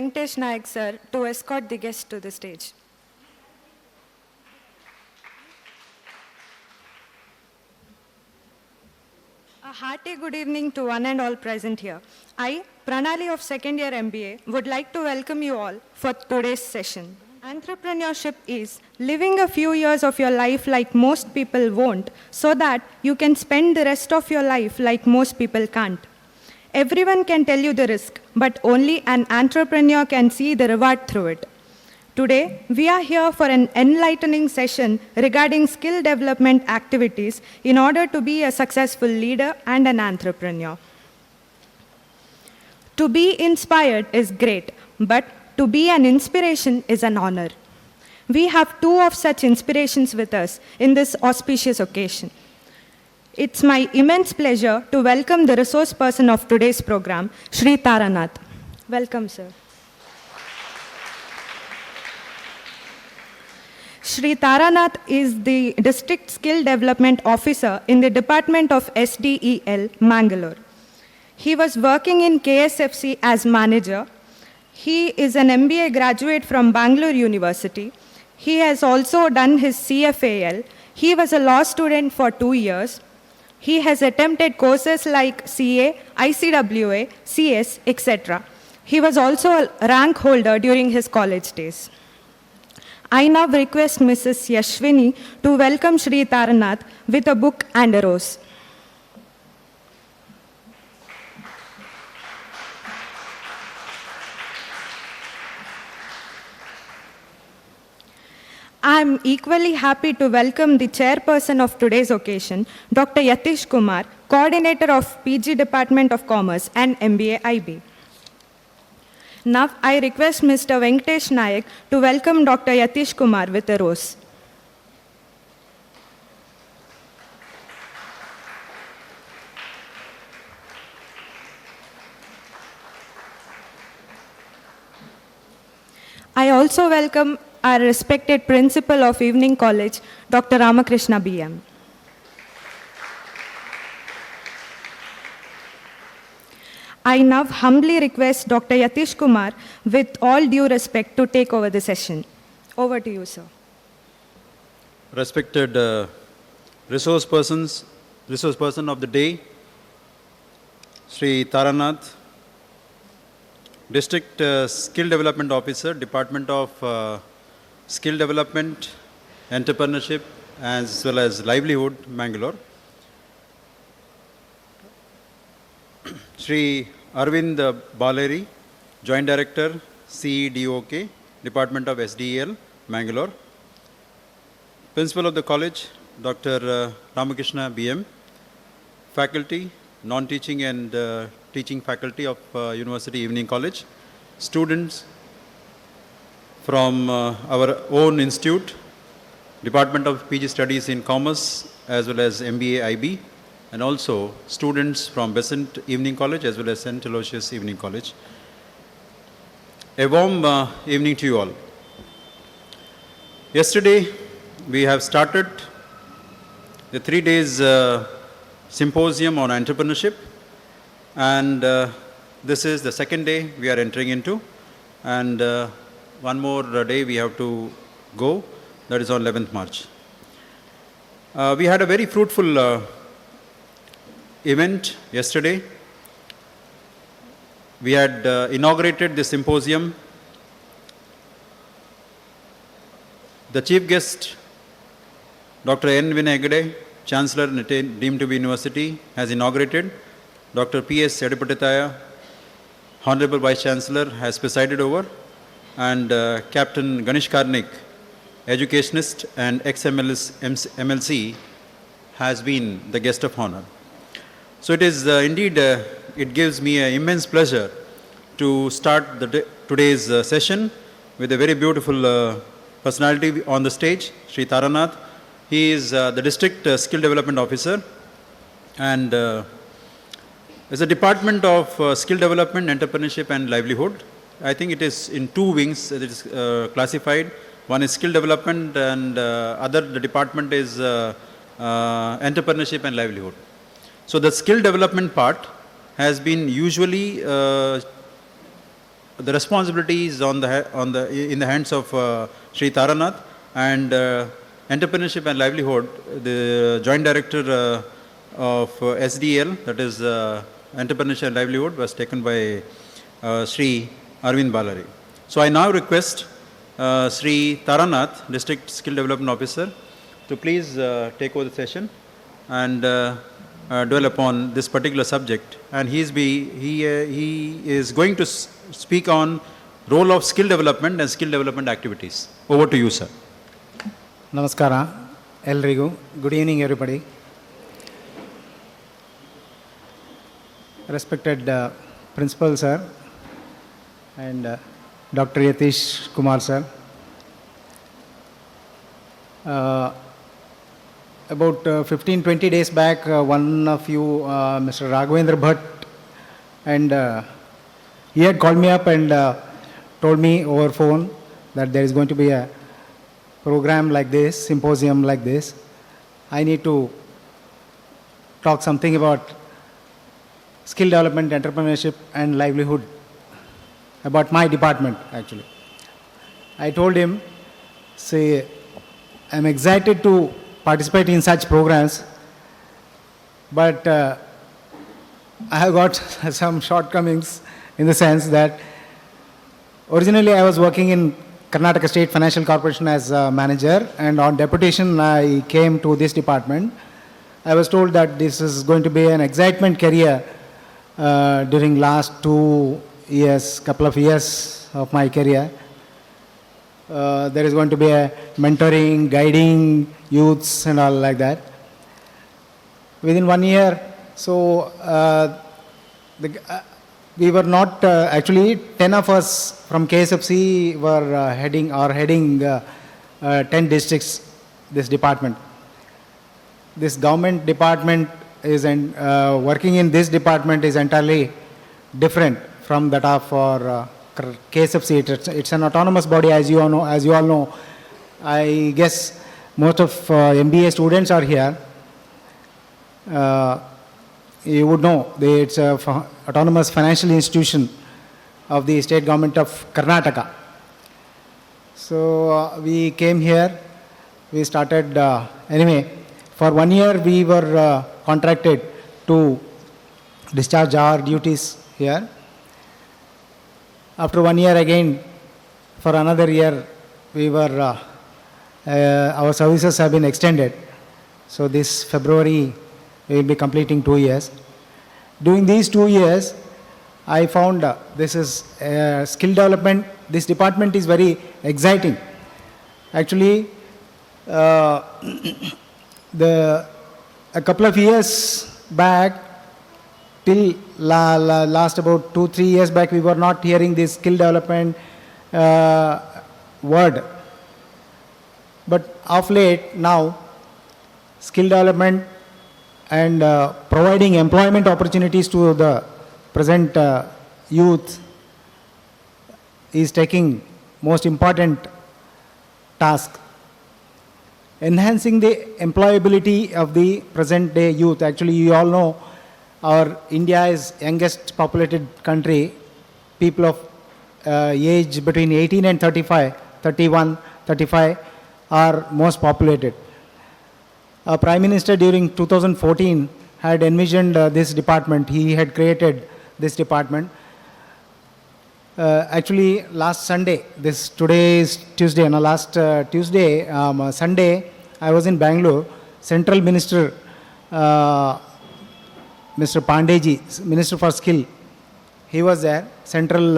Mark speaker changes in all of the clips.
Speaker 1: Venkatesh Nayak sir to escort the guests to the stage. A hearty good evening to one and all present here. I, Pranali of second year MBA, would like to welcome you all for today's session. Entrepreneurship is living a few years of your life like most people won't, so that you can spend the rest of your life like most people can't. Everyone can tell you the risk, but only an entrepreneur can see the reward through it. Today, we are here for an enlightening session regarding skill development activities in order to be a successful leader and an entrepreneur. To be inspired is great, but to be an inspiration is an honor. We have two of such inspirations with us in this auspicious occasion. It's my immense pleasure to welcome the resource person of today's program, Shri Taranath. Welcome, sir. Shri Taranath is the District Skill Development Officer in the Department of SDEL, Mangalore. He was working in KSFC as manager. He is an MBA graduate from Bangalore University. He has also done his CFAL. He was a law student for 2 years. He has attempted courses like CA, ICWA, CS, etc. He was also a rank holder during his college days. I now request Mrs. Yashwini to welcome Shri Taranath with a book and a rose. I am equally happy to welcome the chairperson of today's occasion, Dr. Yatish Kumar, coordinator of PG Department of Commerce and MBA IB. Now, I request Mr. Venkatesh Nayak to welcome Dr. Yatish Kumar with a rose. I also welcome our respected principal of Evening College, Dr. Ramakrishna BM. I now humbly request Dr. Yatish Kumar, with all due respect, to take over the session. Over to you, sir.
Speaker 2: Respected resource person of the day, Sri Taranath, District Skill Development Officer, Department of Skill Development, Entrepreneurship, as well as Livelihood, Mangalore. Sri Arvind Baleri, Joint Director, CEDOK, Department of SDEL, Mangalore. Principal of the college, Dr. Ramakrishna BM. Faculty, non-teaching and teaching faculty of University Evening College. Students from our own institute, Department of PG Studies in Commerce, as well as MBA IB, and also students from Besant Evening College as well as St. Aloysius Evening College. A warm evening to you all. Yesterday, we have started the 3 days symposium on entrepreneurship, and this is the second day we are entering into, and one more day we have to go, that is on 11th March. We had a very fruitful event yesterday. We had inaugurated the symposium. The chief guest, Dr. N. Vinay Hegde, Chancellor, deemed to be University, has inaugurated. Dr. P.S. Edipatitaya, Honorable Vice Chancellor, has presided over. And Captain Ganesh Karnik, educationist and ex-MLC, has been the guest of honor. So it is indeed, it gives me an immense pleasure to start today's session with a very beautiful personality on the stage, Shri Taranath. He is the District Skill Development Officer, and as a Department of Skill Development, Entrepreneurship and Livelihood. I think it is in 2 wings that it is classified. One is skill development, and the department is entrepreneurship and livelihood. So the skill development part has been usually the responsibility is in the hands of Sri Taranath, and entrepreneurship and livelihood, the joint director of SDL, that is entrepreneurship and livelihood, was taken by Sri Arvind Balari. So I now request Sri Taranath, District Skill Development Officer, to please take over the session and dwell upon this particular subject. And he is going to speak on role of skill development and skill development activities. Over to you, sir.
Speaker 3: Namaskara, Elrigu. Good evening, everybody. Respected Principal, sir, and Dr. Yatish Kumar, sir. About 15-20 days back, one of you, Mr. Raghavendra Bhatt, and he had called me up and told me over phone that there is going to be a program like this, symposium like this. I need to talk something about skill development, entrepreneurship and livelihood, about my department actually. I told him, say, I'm excited to participate in such programs, but I have got some shortcomings in the sense that originally I was working in Karnataka State Financial Corporation as a manager, and on deputation I came to this department. I was told that this is going to be an excitement career during last 2 years, couple of years of my career. There is going to be a mentoring, guiding youths and all like that. Within 1 year, so we were not, actually 10 of us from KSFC were heading 10 districts, this department. This government department is, working in this department is entirely different from that of our KSFC. It's an autonomous body, as you all know. I guess most of MBA students are here. You would know it's an autonomous financial institution of the state government of Karnataka. So we came here, we started, anyway, for 1 year we were contracted to discharge our duties here. After 1 year again, for another year, we were, our services have been extended. So this February, we will be completing 2 years. During these 2 years, I found this is skill development. This department is very exciting. Actually, a couple of years back, till last about 2-3 years back, we were not hearing this skill development word. But of late now, skill development and providing employment opportunities to the present youth is taking most important task. Enhancing the employability of the present day youth. Actually, you all know our India is youngest populated country. People of age between 18 and 35, 31, 35 are most populated. Our Prime Minister during 2014 had envisioned this department. He had created this department. Actually, last Sunday, today is Tuesday, and last Tuesday, Sunday, I was in Bangalore. Central Minister, Mr. Pandeji, Minister for Skill, he was there. Central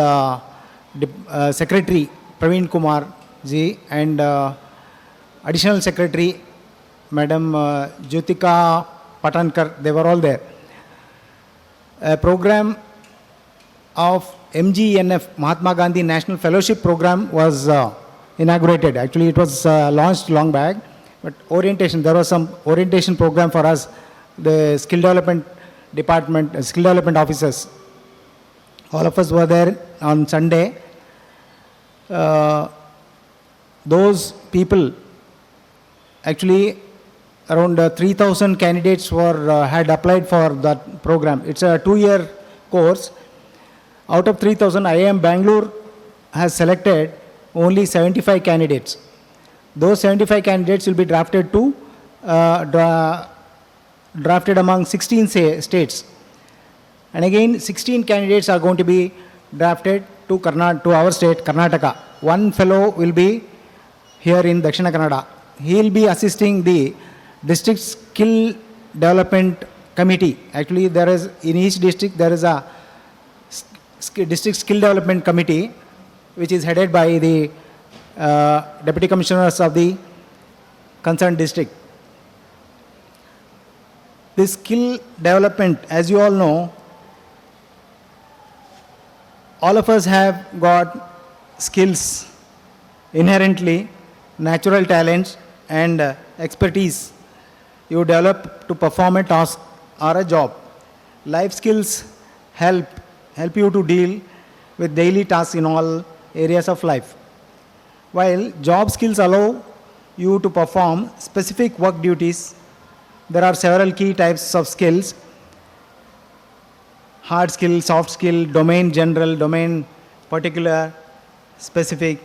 Speaker 3: Secretary Praveen Kumar ji and Additional Secretary Madam Jyotika Patankar, they were all there. A program of MGNF, Mahatma Gandhi National Fellowship Program, was inaugurated. Actually, it was launched long back, but orientation, there was some orientation program for us, the skill development department, skill development officers. All of us were there on Sunday. Those people, actually, around 3,000 candidates had applied for that program. It's a 2-year course. Out of 3,000, IIM Bangalore has selected only 75 candidates. Those 75 candidates will be drafted to drafted among 16 states. And again, 16 candidates are going to be drafted to our state, Karnataka. One fellow will be here in Dakshina Kannada. He will be assisting the district skill development committee. Actually, there is, in each district, there is a district skill development committee, which is headed by the deputy commissioners of the concerned district. This skill development, as you all know, all of us have got skills inherently, natural talents and expertise you develop to perform a task or a job. Life skills help you to deal with daily tasks in all areas of life. While job skills allow you to perform specific work duties, there are several key types of skills: hard skill, soft skill, domain general, domain particular, specific.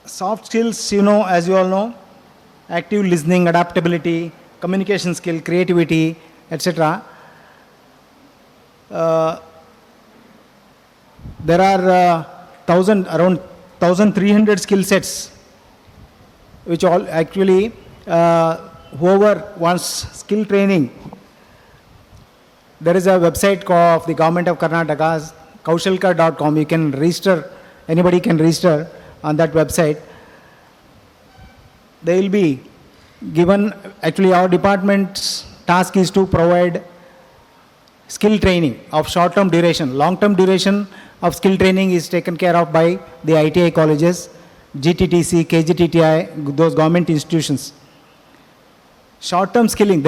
Speaker 3: Soft skills, as you all know, active listening, adaptability, communication skill, creativity, etc. There are around 1,300 skill sets, which all actually, whoever wants skill training, there is a website of the government of Karnataka, kaushalka.com. You can register, anybody can register on that website. They will be given, actually our department's task is to provide skill training of short-term duration. Long-term duration of skill training is taken care of by the ITI colleges, GTTC, KGTTI, those government institutions. Short-term skilling,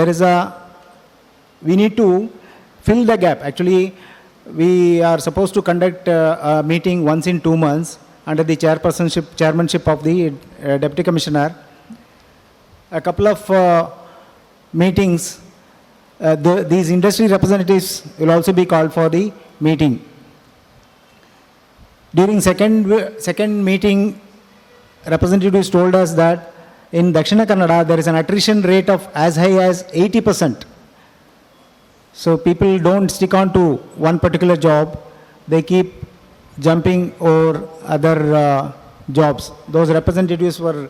Speaker 3: we need to fill the gap. Actually, we are supposed to conduct a meeting once in 2 months under the chairmanship of the Deputy Commissioner. A couple of meetings, these industry representatives will also be called for the meeting. During second meeting, representatives told us that in Dakshina Kannada, there is an attrition rate of as high as 80%. So people don't stick on to one particular job. They keep jumping over other jobs. Those representatives were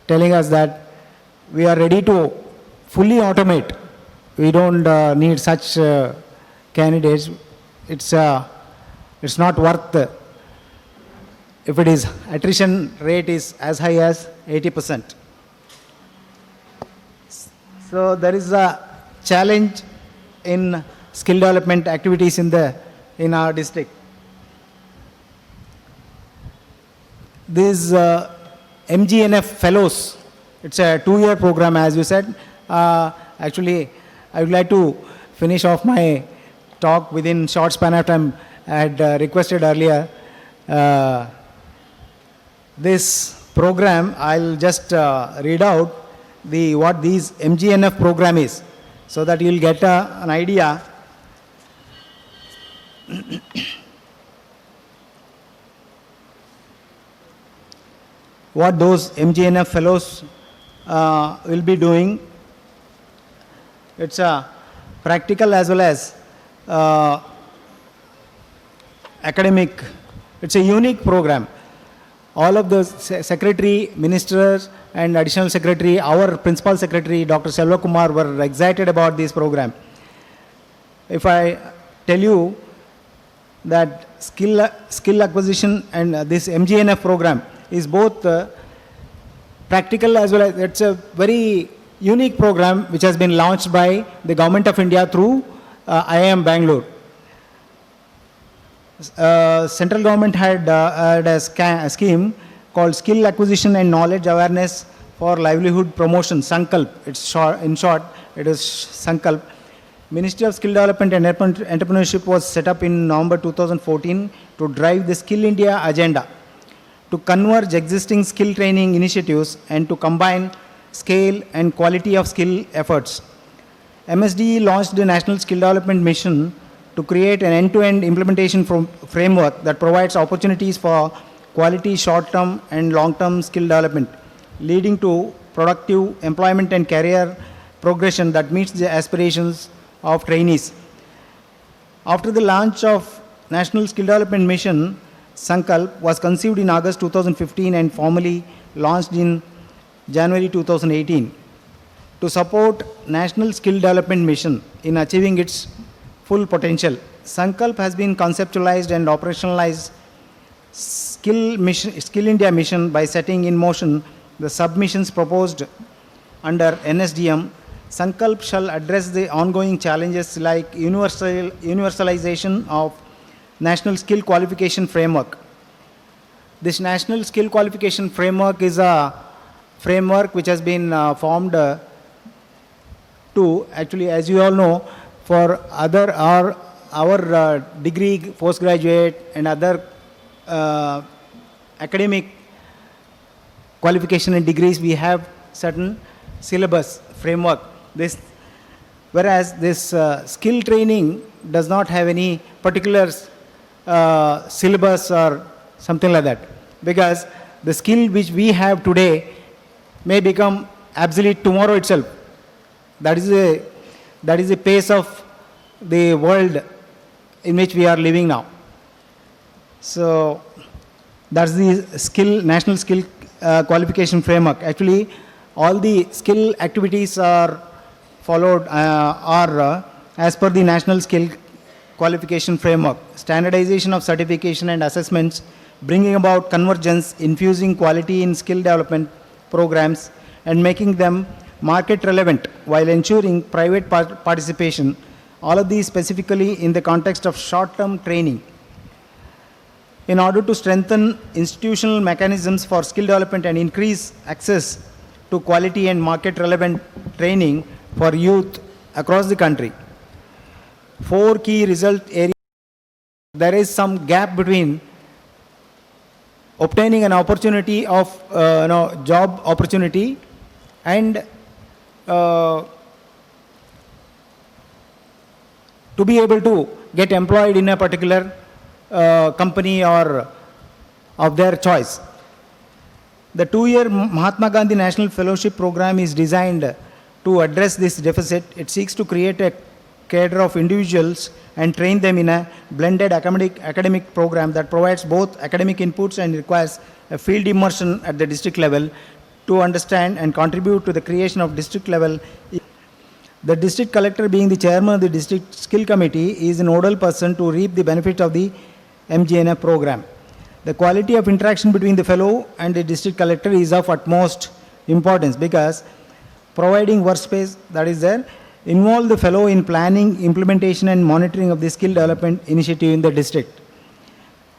Speaker 3: telling us that we are ready to fully automate. We don't need such candidates. It's not worth if it is attrition rate is as high as 80%. So there is a challenge in skill development activities in our district. These MGNF fellows, it's a 2-year program, as you said. Actually, I would like to finish off my talk within short span of time. I had requested earlier. This program, I'll just read out what these MGNF program is, so that you'll get an idea. What those MGNF fellows will be doing. It's a practical as well as academic. It's a unique program. All of the secretary, ministers and additional secretary, our principal secretary, Dr. Selva Kumar, were excited about this program. If I tell you that skill acquisition and this MGNF program is both practical as well as, it's a very unique program which has been launched by the Government of India through IIM Bangalore. Central government had a scheme called Skill Acquisition and Knowledge Awareness for Livelihood Promotion, Sankalp. In short, it is Sankalp. Ministry of Skill Development and Entrepreneurship was set up in November 2014 to drive the Skill India agenda, to converge existing skill training initiatives and to combine scale and quality of skill efforts. MSDE launched the National Skill Development Mission to create an end-to-end implementation framework that provides opportunities for quality short-term and long-term skill development, leading to productive employment and career progression that meets the aspirations of trainees. After the launch of National Skill Development Mission, Sankalp was conceived in August 2015 and formally launched in January 2018. To support National Skill Development Mission in achieving its full potential, Sankalp has been conceptualized and operationalized Skill India mission by setting in motion the submissions proposed under NSDM. Sankalp shall address the ongoing challenges like universalization of National Skill Qualification Framework. This National Skill Qualification Framework is a framework which has been formed to actually, as you all know, for our degree, postgraduate and other academic qualification and degrees, we have certain syllabus framework. Whereas this skill training does not have any particular syllabus or something like that, because the skill which we have today may become obsolete tomorrow itself. That is the pace of the world in which we are living now. So that's the National Skill Qualification Framework. Actually, all the skill activities are followed as per the National Skill Qualification Framework. Standardization of certification and assessments, bringing about convergence, infusing quality in skill development programs, and making them market relevant while ensuring private participation. All of these specifically in the context of short-term training. In order to strengthen institutional mechanisms for skill development and increase access to quality and market relevant training for youth across the country. 4 key result areas. There is some gap between obtaining an opportunity of job opportunity and to be able to get employed in a particular company or of their choice. The 2-year Mahatma Gandhi National Fellowship Program is designed to address this deficit. It seeks to create a cadre of individuals and train them in a blended academic program that provides both academic inputs and requires a field immersion at the district level to understand and contribute to the creation of district level. The district collector, being the chairman of the district skill committee, is a nodal person to reap the benefit of the MGNF program. The quality of interaction between the fellow and the district collector is of utmost importance, because providing workspace that is there involve the fellow in planning, implementation and monitoring of the skill development initiative in the district.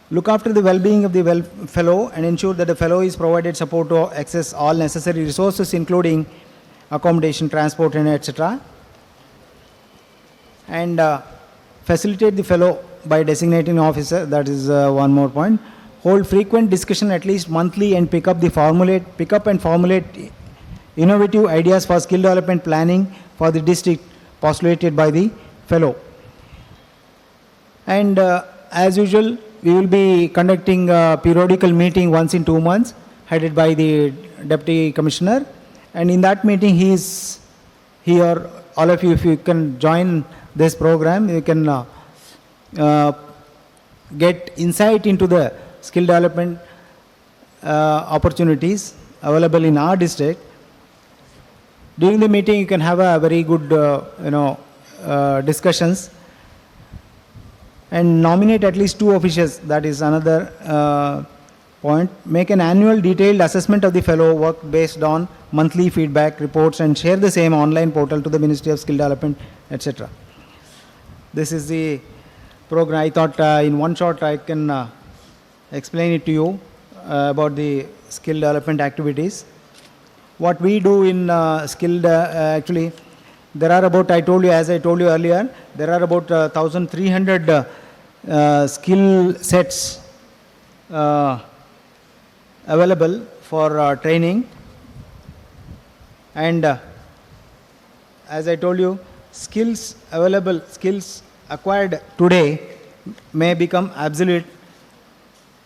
Speaker 3: Look after the well-being of the fellow and ensure that the fellow is provided support to access all necessary resources, including accommodation, transport and etc. And facilitate the fellow by designating an officer. That is one more point. Hold frequent discussion at least monthly and pick up and formulate innovative ideas for skill development planning for the district postulated by the fellow. And as usual, we will be conducting a periodical meeting once in 2 months, headed by the Deputy Commissioner. And in that meeting, he or all of you, if you can join this program, you can get insight into the skill development opportunities available in our district. During the meeting, you can have a very good, discussions, and nominate at least 2 officials. That is another point. Make an annual detailed assessment of the fellow work based on monthly feedback reports and share the same online portal to the Ministry of Skill Development, etc. This is the program. I thought in one shot I can explain it to you about the skill development activities. What we do in actually, there are about, as I told you earlier, there are about 1,300 skill sets available for training. And as I told you, skills available, skills acquired today may become obsolete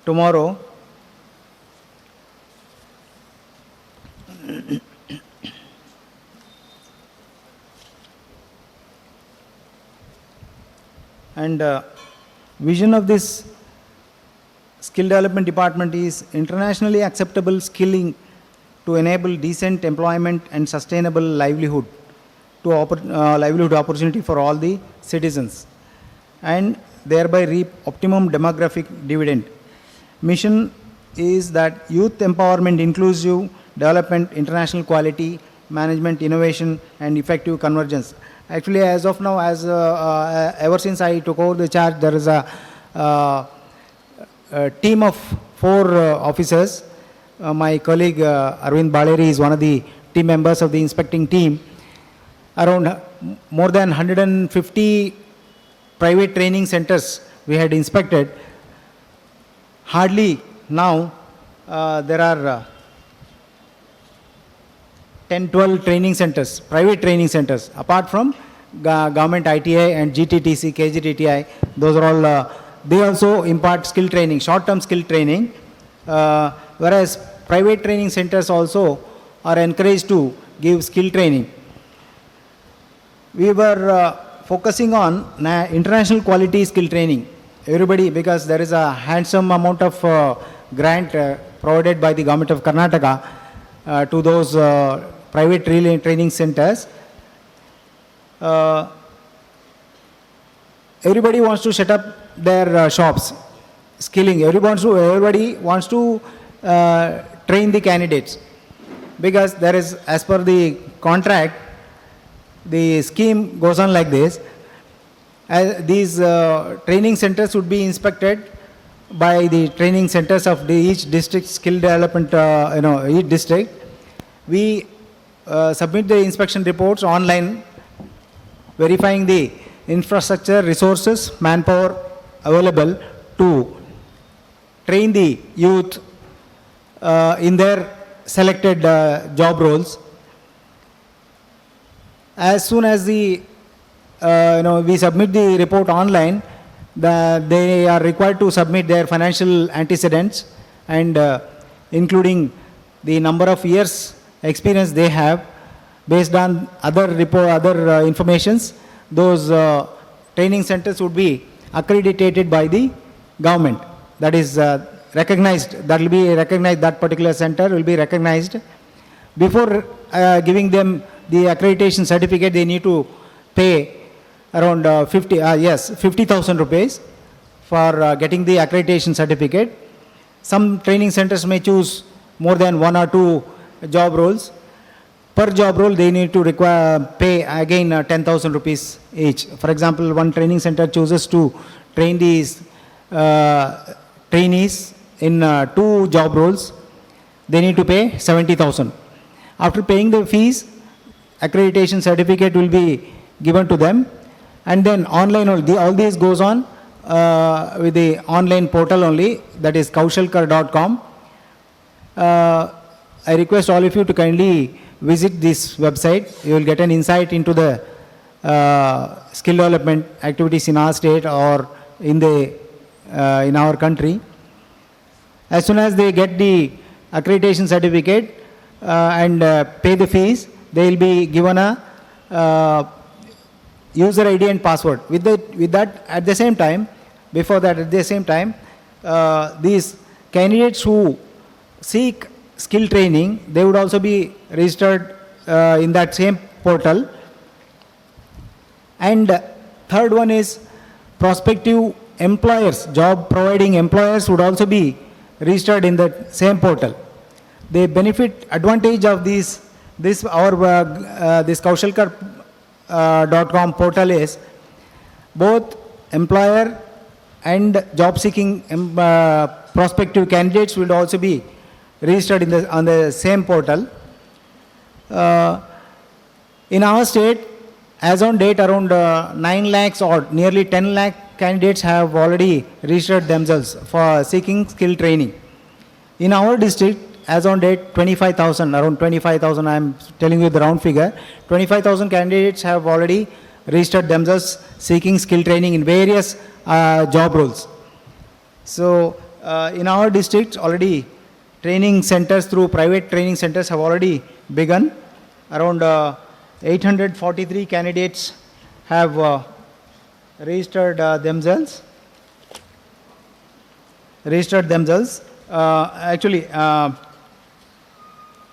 Speaker 3: tomorrow. And vision of this skill development department is internationally acceptable skilling to enable decent employment and sustainable livelihood livelihood opportunity for all the citizens, and thereby reap optimum demographic dividend. Mission is that youth empowerment, inclusive development, international quality, management, innovation, and effective convergence. Actually, as of now, ever since I took over the charge, there is a team of 4 officers. My colleague Arvind Baleri is one of the team members of the inspecting team. Around more than 150 private training centers we had inspected. Hardly now there are 10-12 training centers, private training centers, apart from government ITI and GTTC, KGTTI. Those are all, they also impart skill training, short-term skill training, whereas private training centers also are encouraged to give skill training. We were focusing on international quality skill training. Everybody, because there is a handsome amount of grant provided by the government of Karnataka to those private training centers. Everybody wants to set up their shops, skilling. Everybody wants to train the candidates, because there is, as per the contract, the scheme goes on like this. These training centers would be inspected by the training centers of each district skill development, each district. We submit the inspection reports online, verifying the infrastructure, resources, manpower available to train the youth in their selected job roles. As soon as we submit the report online, they are required to submit their financial antecedents, and including the number of years experience they have. Based on other informations, those training centers would be accredited by the government. That is recognized. That will be recognized. That particular center will be recognized. Before giving them the accreditation certificate, they need to pay around 50,000 rupees for getting the accreditation certificate. Some training centers may choose more than 1 or 2 job roles. Per job role, they need to pay again 10,000 rupees each. For example, one training center chooses to train these trainees in 2 job roles. They need to pay 70,000. After paying the fees, accreditation certificate will be given to them, and then online all this goes on with the online portal only, that is kaushalkar.com. I request all of you to kindly visit this website. You will get an insight into the skill development activities in our state or in our country. As soon as they get the accreditation certificate and pay the fees, they will be given a user ID and password. With that, at the same time, these candidates who seek skill training, they would also be registered in that same portal. And third one is prospective employers, job providing employers would also be registered in the same portal. The benefit advantage of this Kaushalkar.com portal is both employer and job seeking prospective candidates will also be registered on the same portal. In our state, as on date, around 9 lakhs or nearly 10 lakh candidates have already registered themselves for seeking skill training. In our district, as on date, 25,000, around 25,000, I am telling you the round figure, 25,000 candidates have already registered themselves seeking skill training in various job roles. So in our district already training centers through private training centers have already begun. Around 843 candidates have registered themselves. Actually,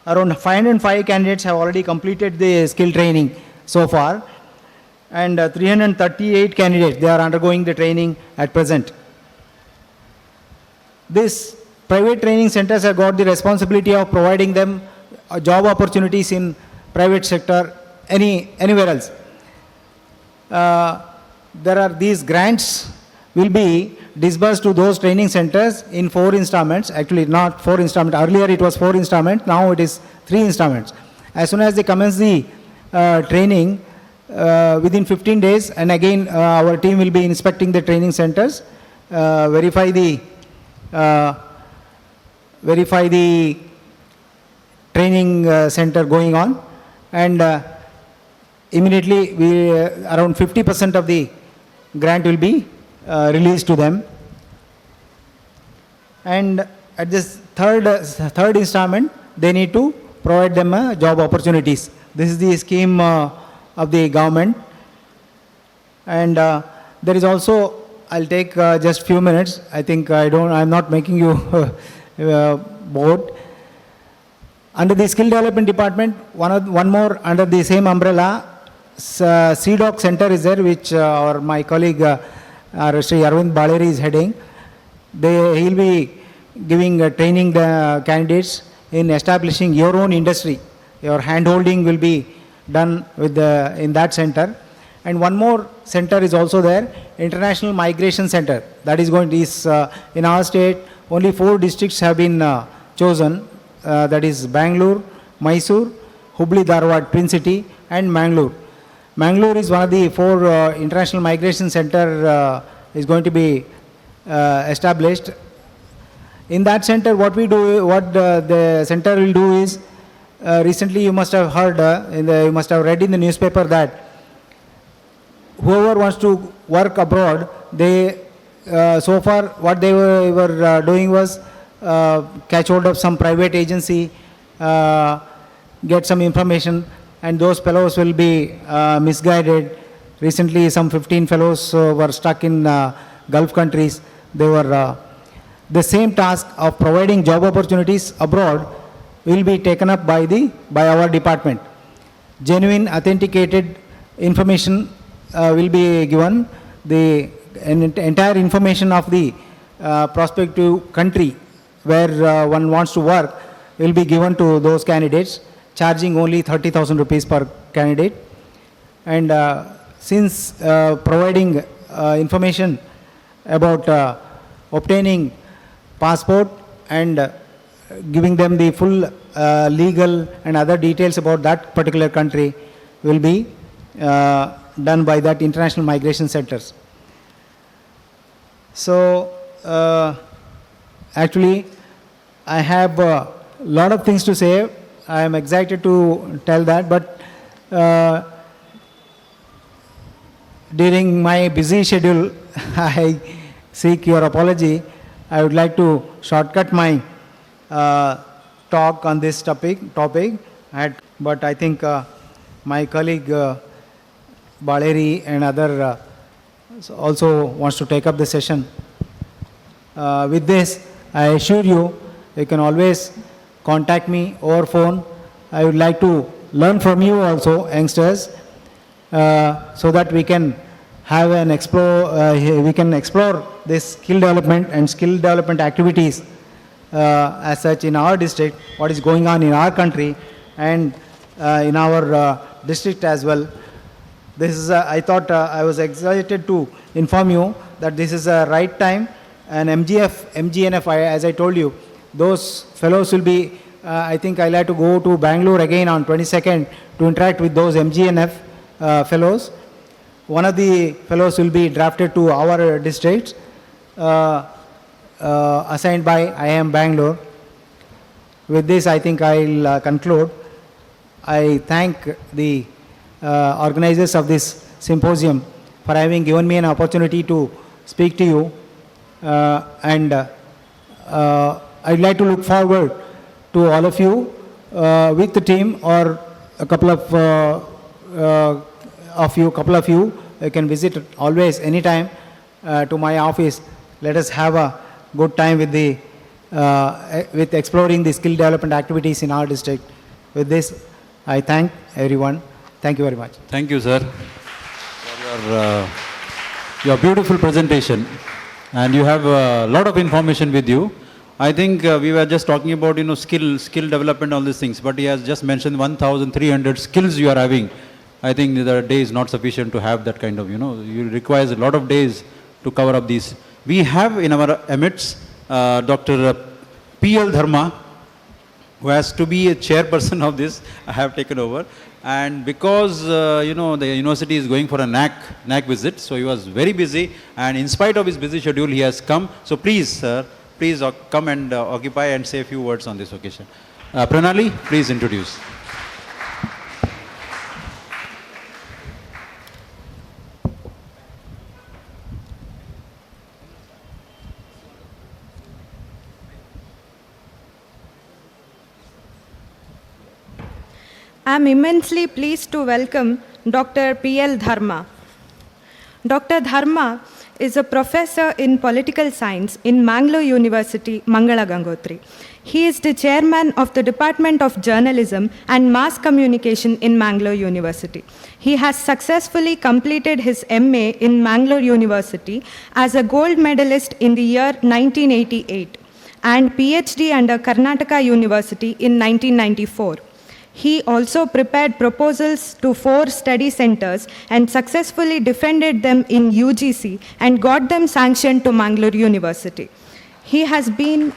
Speaker 3: around 505 candidates have already completed the skill training so far, and 338 candidates, they are undergoing the training at present. These private training centers have got the responsibility of providing them job opportunities in private sector, anywhere else. There are these grants will be disbursed to those training centers in 4 installments. Actually, not 4 installments. Earlier it was 4 installments. Now it is 3 installments. As soon as they commence the training within 15 days, and again our team will be inspecting the training centers, verify the training center going on, and immediately we around 50% of the grant will be released to them. And at this third installment, they need to provide them job opportunities. This is the scheme of the government. And there is also, I'll take just few minutes. I think I'm not making you bored. Under the skill development department, one more under the same umbrella, CDOC center is there, which my colleague Sri Arvind Baleri is heading. He'll be giving training the candidates in establishing your own industry. Your hand-holding will be done with in that center. And one more center is also there, International Migration Center. That is going to in our state, only 4 districts have been chosen. That is Bangalore, Mysore, Hubli Dharwad, Twin City, and Mangalore. Mangalore is one of the 4 international migration center is going to be established. In that center, what the center will do is, recently you must have heard, you must have read in the newspaper that whoever wants to work abroad, so far what they were doing was catch hold of some private agency, get some information, and those fellows will be misguided. Recently, some 15 fellows were stuck in Gulf countries. They were the same task of providing job opportunities abroad will be taken up by our department. Genuine, authenticated information will be given. The entire information of the prospective country where one wants to work will be given to those candidates, charging only 30,000 rupees per candidate. And since providing information about obtaining passport and giving them the full legal and other details about that particular country will be done by that international migration centers. So actually I have a lot of things to say. I am excited to tell that, but during my busy schedule, I seek your apology. I would like to shortcut my talk on this topic, but I think my colleague Baleri and other also wants to take up the session. With this, I assure you, you can always contact me over phone. I would like to learn from you also, youngsters, so that we can have we can explore this skill development and skill development activities as such in our district, what is going on in our country and in our district as well. This is I thought I was excited to inform you that this is a right time, and MGNF, as I told you, those fellows will be, I think I'll have to go to Bangalore again on 22nd to interact with those MGNF fellows. One of the fellows will be drafted to our district, assigned by IIM Bangalore. With this, I think I'll conclude. I thank the organizers of this symposium, for having given me an opportunity to speak to you. I'd like to look forward to all of you with the team, or a couple of you can visit always, anytime to my office. Let us have a good time with with exploring the skill development activities in our district. With this, I thank everyone. Thank you very much.
Speaker 2: Thank you, sir, for your beautiful presentation. And you have a lot of information with you. I think we were just talking about, skill development, all these things, but he has just mentioned 1,300 skills you are having. I think the day is not sufficient to have that kind of, you requires a lot of days to cover up these. We have in our midst Dr. P.L. Dharma, who has to be a chairperson of this. I have taken over. And because, the university is going for a NAC visit, so he was very busy, and in spite of his busy schedule, he has come. So please, sir, please come and occupy and say a few words on this occasion. Pranali, please introduce.
Speaker 1: I am immensely pleased to welcome Dr. P.L. Dharma. Dr. Dharma is a professor in political science in Mangalore University, Mangala Gangotri. He is the chairman of the Department of Journalism and Mass Communication in Mangalore University. He has successfully completed his MA in Mangalore University as a gold medalist in the year 1988 and PhD under Karnataka University in 1994. He also prepared proposals to 4 study centers and successfully defended them in UGC and got them sanctioned to Mangalore University. He has been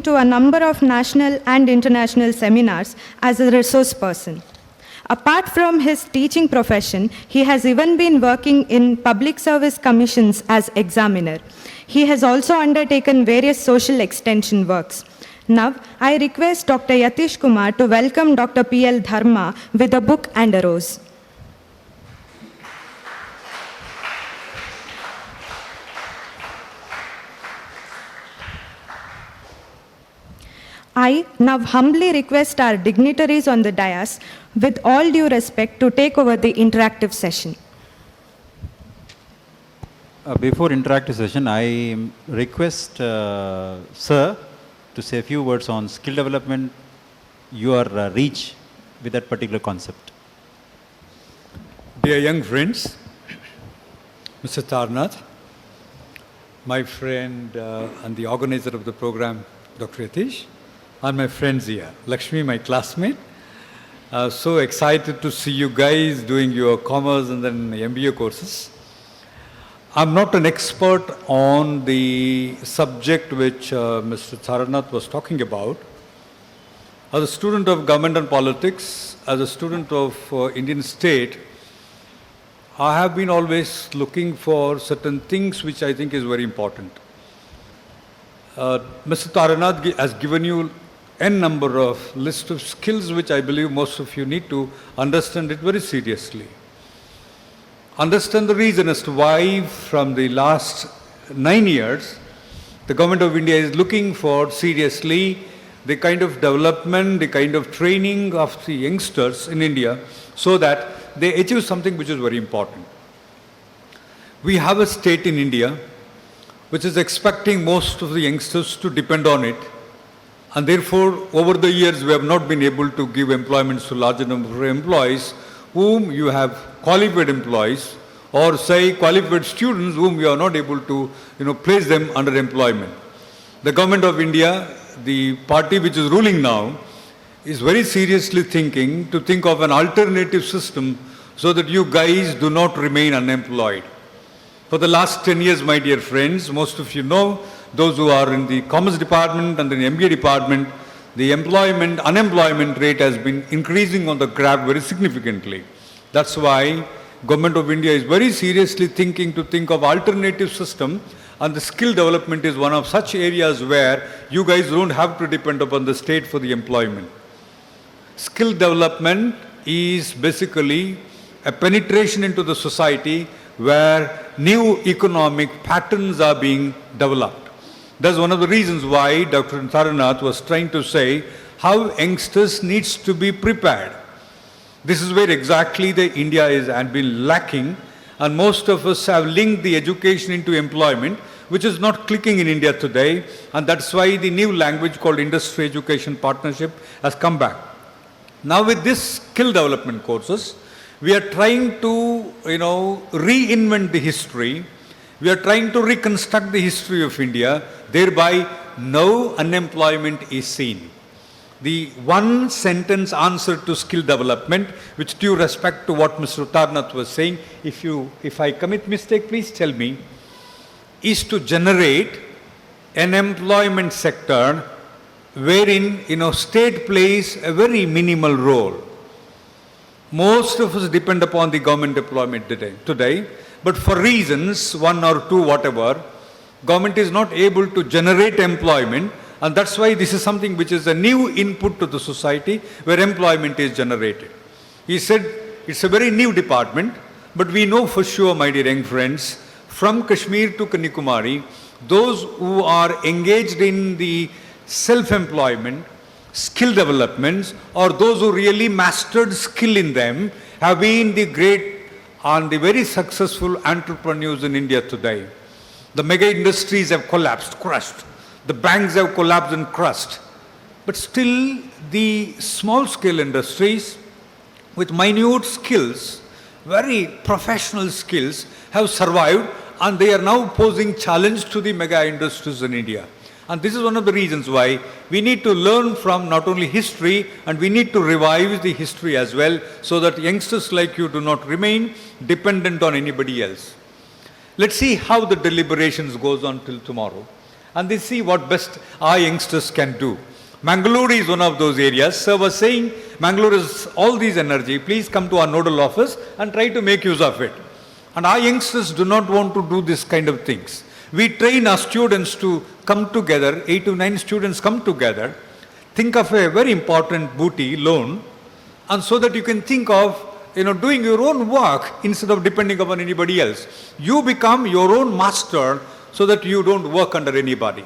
Speaker 1: to a number of national and international seminars as a resource person. Apart from his teaching profession, he has even been working in public service commissions as examiner. He has also undertaken various social extension works. Now, I request Dr. Yatish Kumar to welcome Dr. P.L. Dharma with a book and a rose. I now humbly request our dignitaries on the dais, with all due respect, to take over the interactive session.
Speaker 2: Before interactive session, I request sir to say a few words on skill development, your reach with that particular concept.
Speaker 4: Dear young friends, Mr. Tarnath, my friend and the organizer of the program, Dr. Yatish, and my friends here, Lakshmi, my classmate. So excited to see you guys doing your commerce and then MBA courses. I'm not an expert on the subject which Mr. Tarnath was talking about. As a student of government and politics, as a student of Indian state, I have been always looking for certain things which I think is very important. Mr. Tarnath has given you n number of list of skills which I believe most of you need to understand it very seriously. Understand the reason as to why from the last 9 years, the government of India is looking for seriously the kind of development, the kind of training of the youngsters in India so that they achieve something which is very important. We have a state in India which is expecting most of the youngsters to depend on it, and therefore over the years we have not been able to give employment to larger number of employees whom you have qualified employees, or say qualified students whom you are not able to place them under employment. The government of India, the party which is ruling now, is very seriously thinking of an alternative system so that you guys do not remain unemployed. For the last 10 years, my dear friends, most of you know, those who are in the commerce department and the MBA department, the unemployment rate has been increasing on the graph very significantly. That's why Government of India is very seriously thinking of alternative system, And the skill development is one of such areas where you guys don't have to depend upon the state for the employment. Skill development is basically a penetration into the society where new economic patterns are being developed. That's one of the reasons why Dr. Taranath was trying to say how youngsters needs to be prepared. This is where exactly the India had been lacking, and most of us have linked the education into employment, which is not clicking in India today, and that's why the new language called Industry Education Partnership has come back. Now with this skill development courses, we are trying to, reinvent the history. We are trying to reconstruct the history of India, thereby no unemployment is seen. The one sentence answer to skill development, which due respect to what Mr. Tarnath was saying, if I commit mistake, please tell me, is to generate an employment sector wherein, state plays a very minimal role. Most of us depend upon the government employment today, but for reasons, one or two, whatever, government is not able to generate employment, and that's why this is something which is a new input to the society where employment is generated. He said it's a very new department, but we know for sure, my dear young friends, from Kashmir to Kanyakumari, those who are engaged in the self-employment, skill developments, or those who really mastered skill in them have been the great and the very successful entrepreneurs in India today. The mega industries have collapsed, crushed. The banks have collapsed and crushed. But still, the small-scale industries with minute skills, very professional skills, have survived, and they are now posing challenge to the mega industries in India. And this is one of the reasons why we need to learn from not only history, and we need to revive the history as well, so that youngsters like you do not remain dependent on anybody else. Let's see how the deliberations goes on till tomorrow, and let's see what best our youngsters can do. Mangalore is one of those areas. Sir was saying Mangalore has all these energy. Please come to our nodal office and try to make use of it. And our youngsters do not want to do this kind of things. We train our students to come together, 8 to 9 students come together, think of a very important booty, loan, and so that you can think of doing your own work instead of depending upon anybody else. You become your own master so that you don't work under anybody.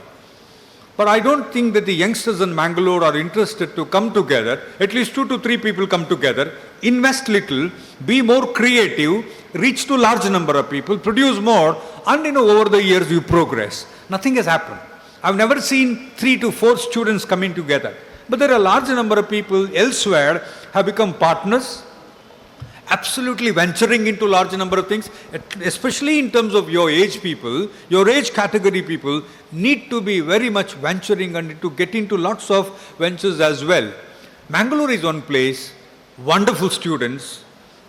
Speaker 4: But I don't think that the youngsters in Mangalore are interested to come together. At least 2 to 3 people come together, invest little, be more creative, reach to large number of people, produce more, and over the years you progress. Nothing has happened. I've never seen 3 to 4 students coming together. But there are a large number of people elsewhere have become partners, absolutely venturing into large number of things, especially in terms of your age people, your age category people need to be very much venturing and to get into lots of ventures as well. Mangalore is one place, wonderful students,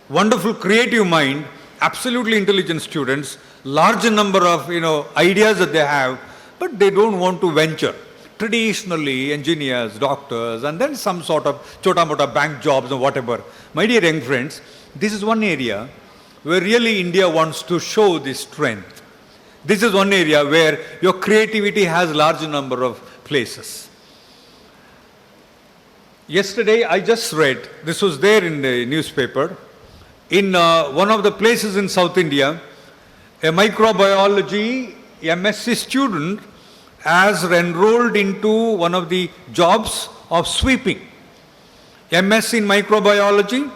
Speaker 4: wonderful creative mind, absolutely intelligent students, large number of ideas that they have, but they don't want to venture. Traditionally, engineers, doctors, and then some sort of chota-mota bank jobs or whatever. My dear young friends, this is one area where really India wants to show this strength. This is one area where your creativity has large number of places. Yesterday I just read, this was there in the newspaper, in one of the places in South India, a microbiology MSc student has enrolled into one of the jobs of sweeping. MSc in microbiology,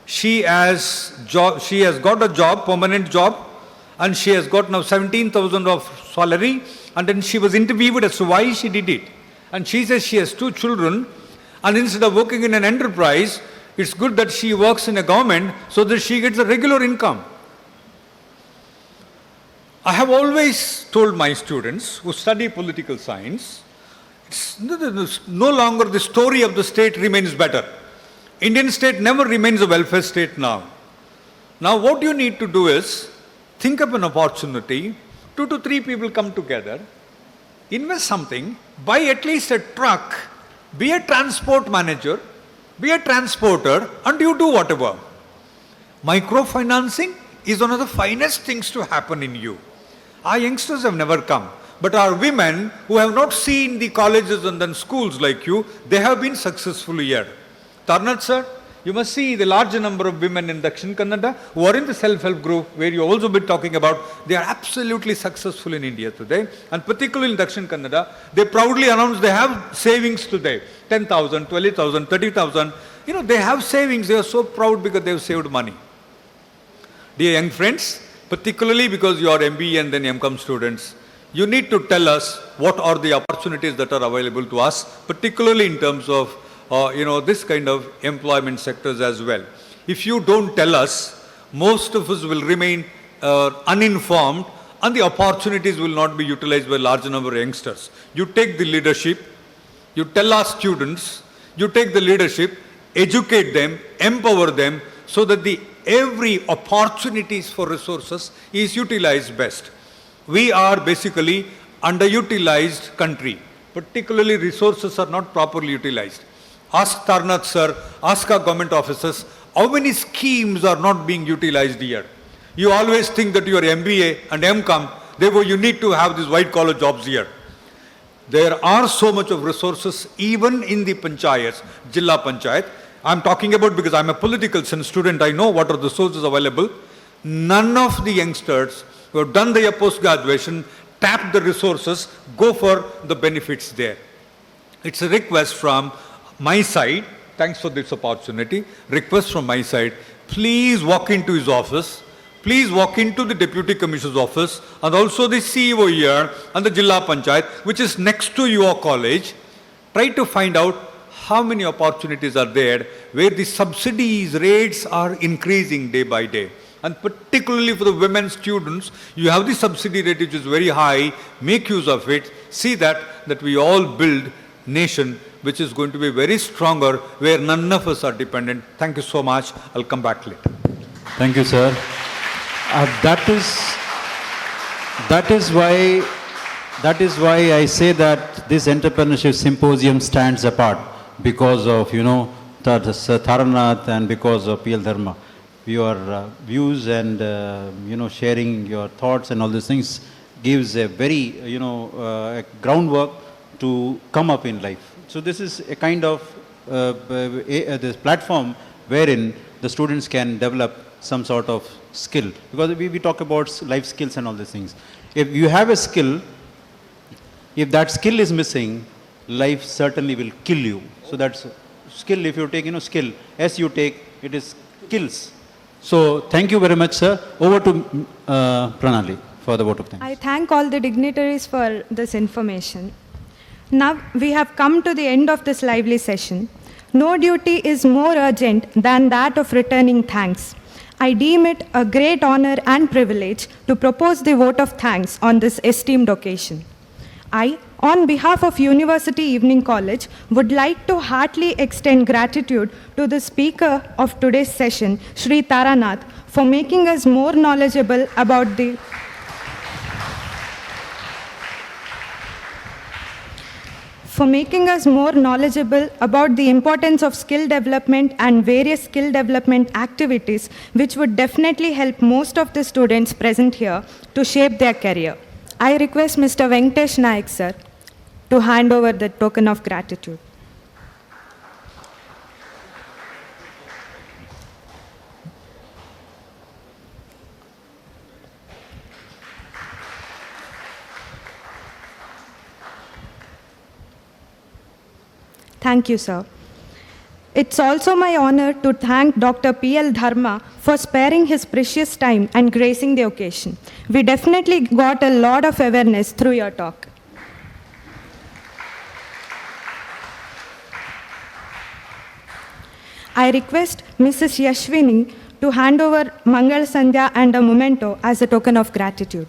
Speaker 4: she has got a job, permanent job, and she has got now 17,000 of salary, and then she was interviewed as to why she did it. And she says she has 2 children, and instead of working in an enterprise, it's good that she works in a government so that she gets a regular income. I have always told my students who study political science, it's no longer the story of the state remains better. Indian state never remains a welfare state now. Now what you need to do is, think of an opportunity, 2 to 3 people come together, invest something, buy at least a truck, be a transport manager, be a transporter, and you do whatever. Microfinancing is one of the finest things to happen in you. Our youngsters have never come. But our women who have not seen the colleges and then schools like you, they have been successful here. Tarnath sir, you must see the larger number of women in Dakshin Kannada who are in the self-help group where you also been talking about. They are absolutely successful in India today. And particularly in Dakshin Kannada, they proudly announce they have savings today. 10,000, 20,000, 30,000. You know, they have savings. They are so proud because they have saved money. Dear young friends, particularly because you are MBA and then MCOM students, you need to tell us what are the opportunities that are available to us, particularly in terms of this kind of employment sectors as well. If you don't tell us, most of us will remain uninformed and the opportunities will not be utilized by a large number of youngsters. You take the leadership, you tell our students, you take the leadership, educate them, empower them so that every opportunities for resources is utilized best. We are basically underutilized country, particularly resources are not properly utilized. Ask Tarnath sir, ask our government officers, how many schemes are not being utilized here? You always think that you are MBA and MCOM, therefore you need to have these white collar jobs here. There are so much of resources even in the panchayats, Jilla Panchayat. I'm talking about because I'm a political science student, I know what are the sources available. None of the youngsters who have done their post-graduation tap the resources, go for the benefits there. It's a request from my side, thanks for this opportunity, request from my side, please walk into his office, please walk into the Deputy Commissioner's office and also the CEO here and the Jilla Panchayat, which is next to your college. Try to find out how many opportunities are there where the subsidies rates are increasing day by day. And particularly for the women students, you have the subsidy rate which is very high, make use of it, see that we all build nation which is going to be very stronger, where none of us are dependent. Thank you so much. I'll come back later.
Speaker 5: Thank you, sir. That is why I say that this entrepreneurship symposium stands apart because of, Taranath and because of PL Dharma. Your views and, sharing your thoughts and all these things gives a very, groundwork to come up in life. So this is a kind of this platform wherein the students can develop some sort of skill. Because we talk about life skills and all these things. If you have a skill, if that skill is missing, life certainly will kill you. So that's skill. If you take, skill, as you take, it is skills. So thank you very much, sir. Over to Pranali for the vote of thanks.
Speaker 1: I thank all the dignitaries for this information. Now we have come to the end of this lively session. No duty is more urgent than that of returning thanks. I deem it a great honor and privilege to propose the vote of thanks on this esteemed occasion. I, on behalf of University Evening College, would like to heartily extend gratitude to the speaker of today's session, Shri Taranath, for making us more knowledgeable about the importance of skill development and various skill development activities, which would definitely help most of the students present here to shape their career. I request Mr. Venkatesh Naik, sir, to hand over the token of gratitude. Thank you, sir. It's also my honor to thank Dr. P.L. Dharma for sparing his precious time and gracing the occasion. We definitely got a lot of awareness through your talk. I request Mrs. Yashwini to hand over Mangal Sandhya and a memento as a token of gratitude.